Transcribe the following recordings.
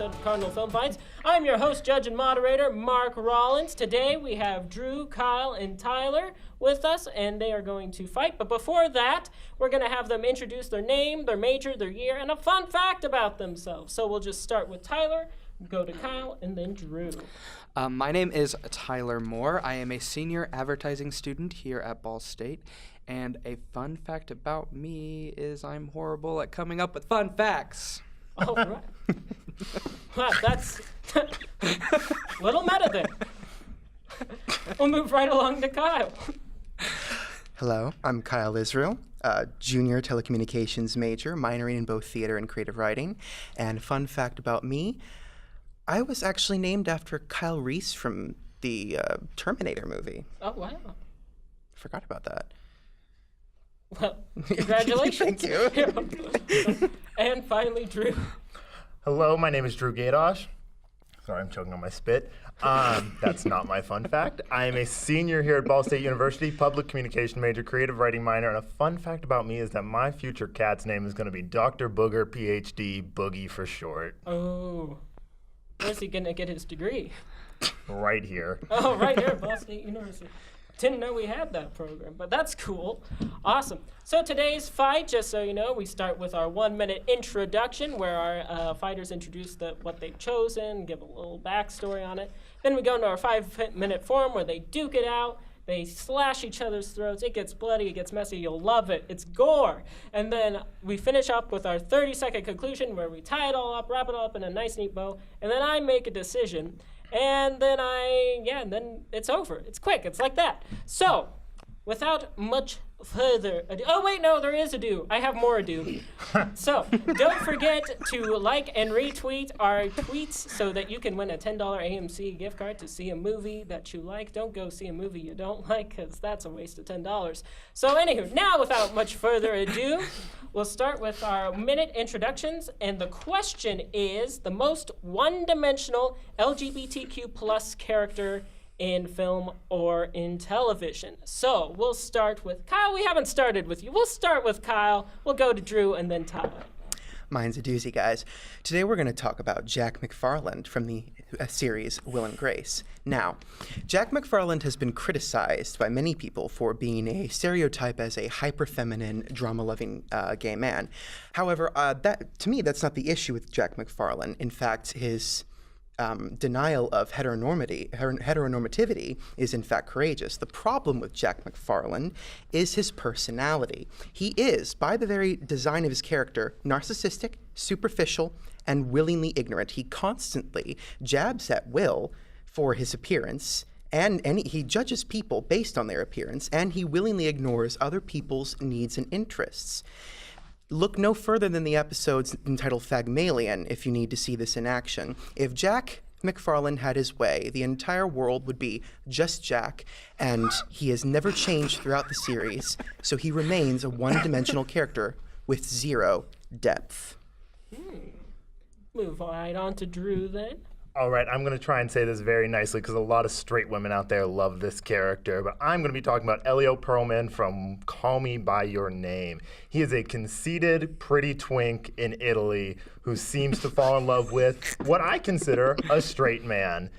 episode of Cardinal Film Fights. I'm your host, judge, and moderator, Mark Rollins. Today we have Drew, Kyle, and Tyler with us, and they are going to fight. But before that, we're going to have them introduce their name, their major, their year, and a fun fact about themselves. So we'll just start with Tyler, go to Kyle, and then Drew. My name is Tyler Moore. I am a senior advertising student here at Ball State. And a fun fact about me is I'm horrible at coming up with fun facts. All right. Wow, that's a little meta there. We'll move right along to Kyle. Hello, I'm Kyle Israel, junior telecommunications major, minoring in both theater and creative writing. And fun fact about me, I was actually named after Kyle Reese from the Terminator movie. Oh, wow. Forgot about that. Well, congratulations. Thank you. And finally, Drew. Hello, my name is Drew Gadosh. Sorry, I'm choking on my spit. That's not my fun fact. I am a senior here at Ball State University, public communication major, creative writing minor, and a fun fact about me is that my future cat's name is going to be Dr. Booger, PhD, Boogie for short. Oh. Where's he going to get his degree? Right here. Oh, right here at Ball State University. Didn't know we had that program, but that's cool. Awesome. So today's fight, just so you know, we start with our 1-minute introduction where our fighters introduce what they've chosen, give a little backstory on it. Then we go into our 5-minute form where they duke it out. They slash each other's throats. It gets bloody. It gets messy. You'll love it. It's gore. And then we finish up with our 30-second conclusion where we tie it all up, wrap it all up in a nice, neat bow, and then I make a decision. And then then it's over. It's quick. It's like that. So, without much further ado. Oh, wait, no, there is ado. I have more ado. So, don't forget to like and retweet our tweets so that you can win a $10 AMC gift card to see a movie that you like. Don't go see a movie you don't like because that's a waste of $10. So, anywho, now without much further ado, we'll start with our minute introductions. And the question is the most one-dimensional LGBTQ plus character in film or in television. So we'll start with Kyle. We haven't started with you. We'll start with Kyle. We'll go to Drew and then Tyler. Mine's a doozy, guys. Today we're going to talk about Jack McFarland from the series Will and Grace. Now, Jack McFarland has been criticized by many people for being a stereotype as a hyper-feminine, drama-loving gay man. However, to me, that's not the issue with Jack McFarland. In fact, his denial of heteronormativity is in fact courageous. The problem with Jack McFarland is his personality. He is, by the very design of his character, narcissistic, superficial, and willingly ignorant. He constantly jabs at Will for his appearance, and he judges people based on their appearance, and he willingly ignores other people's needs and interests. Look no further than the episodes entitled Fagmalian if you need to see this in action. If Jack McFarland had his way, the entire world would be just Jack, and he has never changed throughout the series, so he remains a one-dimensional character with zero depth. Move right on to Drew then. All right, I'm going to try and say this very nicely because a lot of straight women out there love this character, but I'm going to be talking about Elio Perlman from Call Me By Your Name. He is a conceited, pretty twink in Italy who seems to fall in love with what I consider a straight man.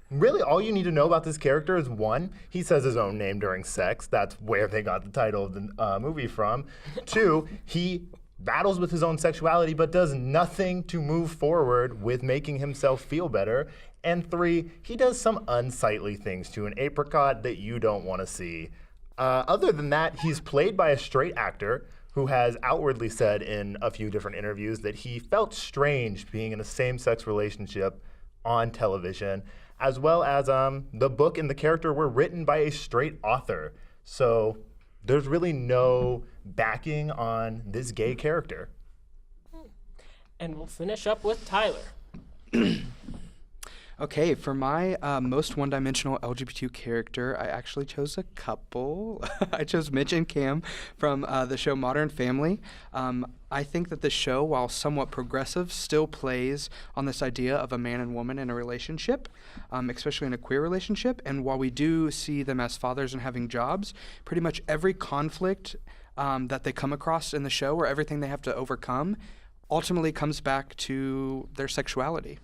Really, all you need to know about this character is, one, he says his own name during sex. That's where they got the title of the movie from. Two, he battles with his own sexuality but does nothing to move forward with making himself feel better. And three, he does some unsightly things to an apricot that you don't want to see. Other than that, he's played by a straight actor who has outwardly said in a few different interviews that he felt strange being in a same-sex relationship on television, as well as the book and the character were written by a straight author. So there's really no backing on this gay character. And we'll finish up with Tyler. Okay, for my most one-dimensional LGBTQ character, I actually chose a couple. I chose Mitch and Cam from the show Modern Family. I think that the show, while somewhat progressive, still plays on this idea of a man and woman in a relationship, especially in a queer relationship. And while we do see them as fathers and having jobs, pretty much every conflict that they come across in the show or everything they have to overcome ultimately comes back to their sexuality.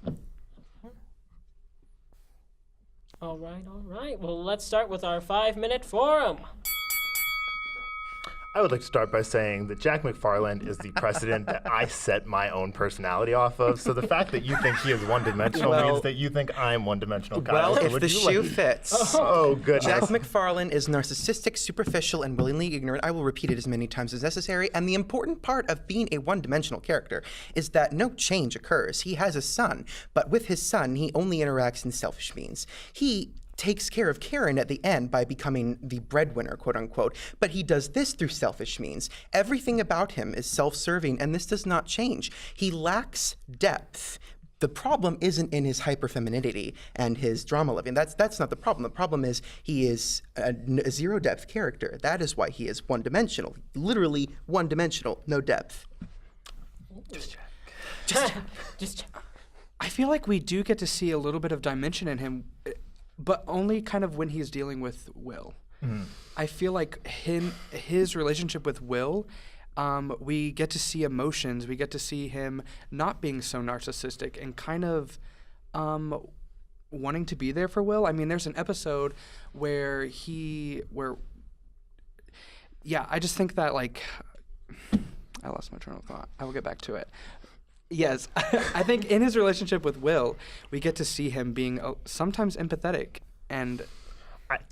All right. Well, let's start with our 5-minute forum. I would like to start by saying that Jack McFarland is the precedent that I set my own personality off of. So the fact that you think he is one-dimensional means that you think I'm one-dimensional, Kyle. Well, So if would the you shoe like- fits. Oh, goodness. Jack McFarlane is narcissistic, superficial, and willingly ignorant. I will repeat it as many times as necessary. And the important part of being a one-dimensional character is that no change occurs. He has a son, but with his son, he only interacts in selfish means. He takes care of Karen at the end by becoming the breadwinner, quote unquote, but he does this through selfish means. Everything about him is self-serving, and this does not change. He lacks depth. The problem isn't in his hyperfemininity and his drama living. That's not the problem. The problem is he is a zero depth character. That is why he is one-dimensional. Literally one-dimensional, no depth. Just I feel like we do get to see a little bit of dimension in him, but only kind of when he's dealing with Will. I feel like his relationship with Will, we get to see emotions. We get to see him not being so narcissistic and kind of wanting to be there for Will. I mean, there's an episode where I just think that, like, I lost my train of thought. I will get back to it. Yes, I think in his relationship with Will, we get to see him being sometimes empathetic, and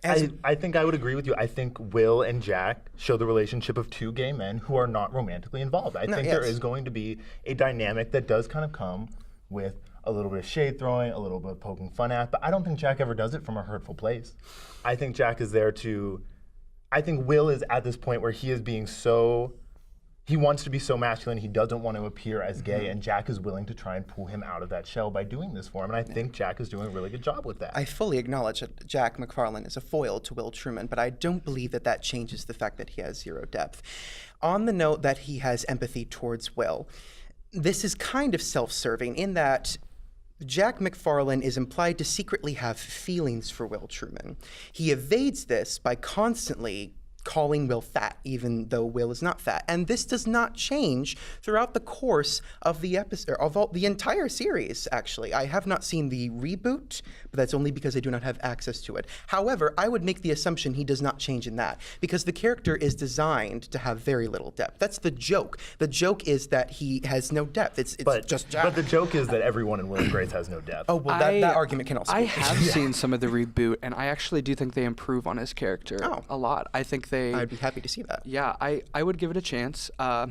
I think I would agree with you. I think Will and Jack show the relationship of two gay men who are not romantically involved. I think there is going to be a dynamic that does kind of come with a little bit of shade throwing, a little bit of poking fun at, but I don't think Jack ever does it from a hurtful place. I think Jack is there to, I think Will is at this point where he is being so, he wants to be so masculine, he doesn't want to appear as gay, and Jack is willing to try and pull him out of that shell by doing this for him, and I think Jack is doing a really good job with that. I fully acknowledge that Jack McFarlane is a foil to Will Truman, but I don't believe that that changes the fact that he has zero depth. On the note that he has empathy towards Will, this is kind of self-serving in that Jack McFarlane is implied to secretly have feelings for Will Truman. He evades this by constantly calling Will fat, even though Will is not fat. And this does not change throughout the course of the episode, of the entire series, actually. I have not seen the reboot, but that's only because I do not have access to it. However, I would make the assumption he does not change in that, because the character is designed to have very little depth. That's the joke. The joke is that he has no depth. It's just Jack. But the joke is that everyone in Will and Grace has no depth. Oh, well, that argument can also I be have seen some of the reboot, and I actually do think they improve on his character a lot. I think I'd be happy to see that. Yeah, I would give it a chance. Well,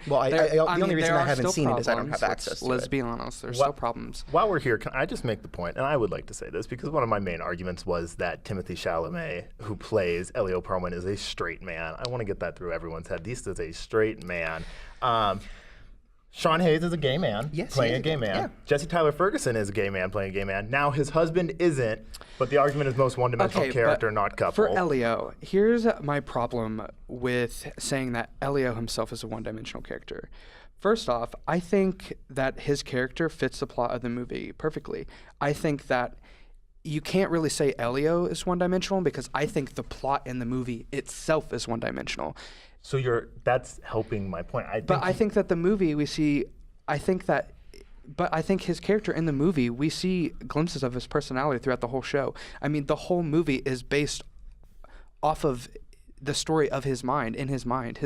the only reason I haven't seen it is I don't have access to it. Let's be honest, there's still problems. While we're here, can I just make the point, and I would like to say this, because one of my main arguments was that Timothée Chalamet, who plays Elio Perlman, is a straight man. I want to get that through everyone's head. This is a straight man. Sean Hayes is a gay man playing a gay man. Yeah. Jesse Tyler Ferguson is a gay man playing a gay man. Now, his husband isn't, but the argument is most one-dimensional character, not couple. For Elio, here's my problem with saying that Elio himself is a one-dimensional character. First off, I think that his character fits the plot of the movie perfectly. I think that you can't really say Elio is one-dimensional because I think the plot in the movie itself is one-dimensional. So that's helping my point. I think that the movie I think his character in the movie, we see glimpses of his personality throughout the whole show. I mean, the whole movie is based off of the story of his mind, in his mind.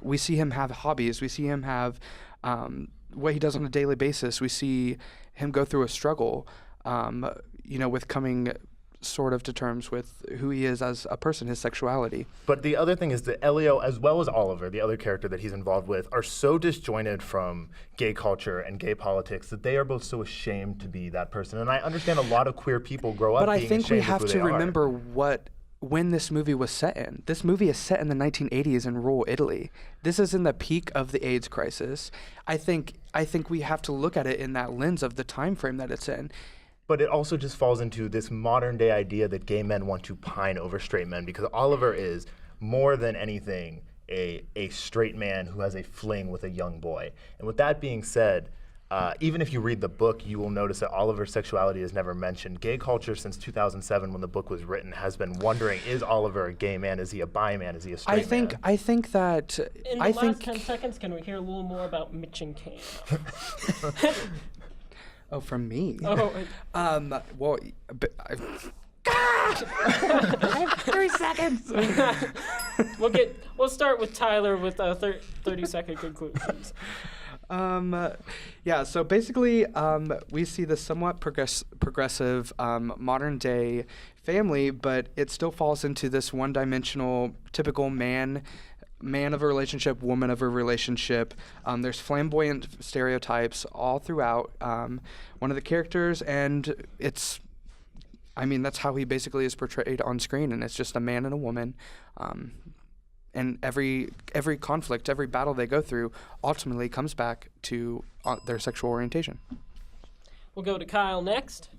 We see him have hobbies. We see him have what he does on a daily basis. We see him go through a struggle, with coming sort of to terms with who he is as a person, his sexuality. But the other thing is that Elio, as well as Oliver, the other character that he's involved with, are so disjointed from gay culture and gay politics that they are both so ashamed to be that person. And I understand a lot of queer people grow up being ashamed of who they are. But I think we have to remember when this movie was set in. This movie is set in the 1980s in rural Italy. This is in the peak of the AIDS crisis. I think we have to look at it in that lens of the time frame that it's in. But it also just falls into this modern day idea that gay men want to pine over straight men, because Oliver is more than anything a straight man who has a fling with a young boy. And with that being said, even if you read the book, you will notice that Oliver's sexuality is never mentioned. Gay culture since 2007, when the book was written, has been wondering, is Oliver a gay man? Is he a bi man? Is he a straight man? I think that In the last 10 seconds, can we hear a little more about Mitch and Cam? Oh, from me. Oh, Well, I have 3 seconds. We'll start with Tyler with 30-second conclusions. Yeah, so basically, we see the somewhat progressive modern day family, but it still falls into this one-dimensional, typical man of a relationship, woman of a relationship. There's flamboyant stereotypes all throughout one of the characters, and that's how he basically is portrayed on screen, and it's just a man and a woman. And every conflict, every battle they go through ultimately comes back to their sexual orientation. We'll go to Kyle next.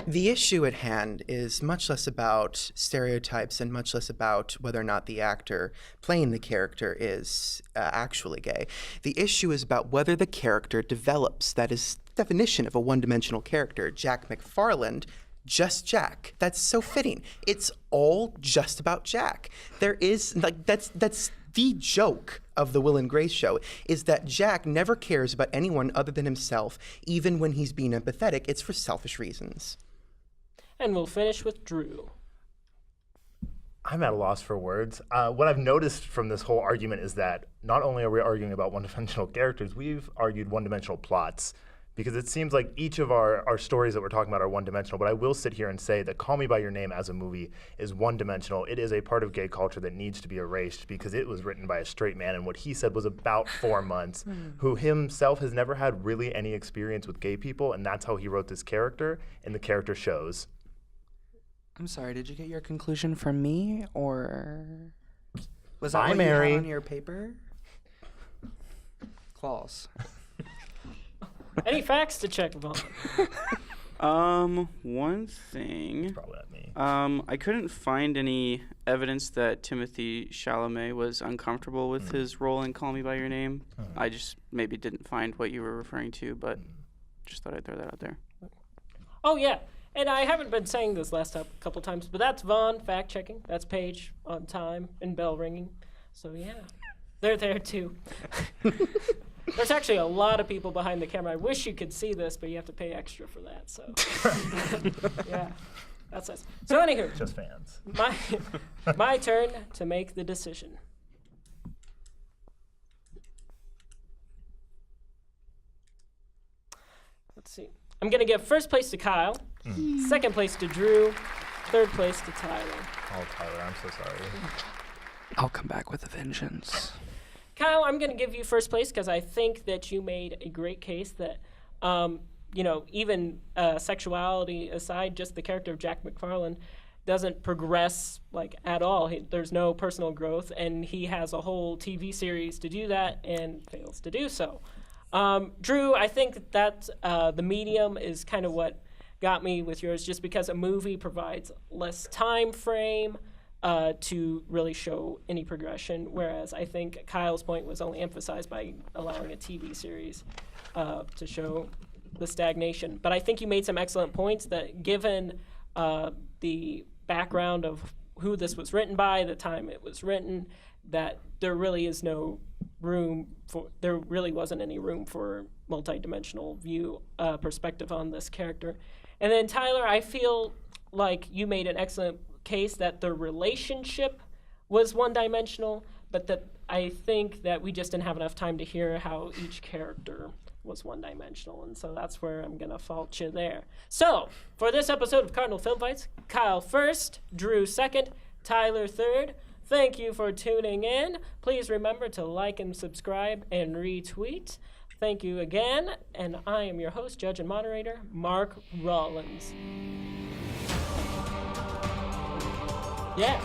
The issue at hand is much less about stereotypes and much less about whether or not the actor playing the character is actually gay. The issue is about whether the character develops. That is the definition of a one-dimensional character. Jack McFarland, just Jack. That's so fitting. It's all just about Jack. There is, that's the joke of the Will and Grace show, is that Jack never cares about anyone other than himself. Even when he's being empathetic, it's for selfish reasons. And we'll finish with Drew. I'm at a loss for words. What I've noticed from this whole argument is that not only are we arguing about one-dimensional characters, we've argued one-dimensional plots. Because it seems like each of our stories that we're talking about are one-dimensional, but I will sit here and say that Call Me By Your Name as a movie is one-dimensional. It is a part of gay culture that needs to be erased because it was written by a straight man, and what he said was about 4 months, who himself has never had really any experience with gay people, and that's how he wrote this character, and the character shows. I'm sorry, did you get your conclusion from me, or was that Bye, what Mary. you had on your paper? Claws. Any facts to check, Vaughn? One thing. Probably not me. I couldn't find any evidence that Timothy Chalamet was uncomfortable with his role in Call Me By Your Name. I just maybe didn't find what you were referring to, but just thought I'd throw that out there. Oh, yeah. And I haven't been saying this last couple times, but that's Vaughn fact-checking. That's Paige on time and bell ringing. So, yeah, they're there, too. There's actually a lot of people behind the camera. I wish you could see this, but you have to pay extra for that. So, yeah, that's us. So, anywho, Just fans. my turn to make the decision. Let's see. I'm gonna give first place to Kyle, second place to Drew, third place to Tyler. Oh, Tyler, I'm so sorry. I'll come back with a vengeance. Kyle, I'm going to give you first place because I think that you made a great case that, even sexuality aside, just the character of Jack McFarland doesn't progress at all. There's no personal growth, and he has a whole TV series to do that and fails to do so. Drew, I think that the medium is kind of what got me with yours, just because a movie provides less time frame to really show any progression, whereas I think Kyle's point was only emphasized by allowing a TV series to show the stagnation. But I think you made some excellent points that, given the background of who this was written by, the time it was written, that there really wasn't any room for multidimensional view perspective on this character. And then Tyler, I feel like you made an excellent case that the relationship was one-dimensional, but that I think that we just didn't have enough time to hear how each character was one-dimensional, and so that's where I'm gonna fault you there. So, for this episode of Cardinal Film Fights, Kyle first, Drew second, Tyler third. Thank you for tuning in. Please remember to like and subscribe and retweet. Thank you again, and I am your host, judge, and moderator, Mark Rollins. Yeah.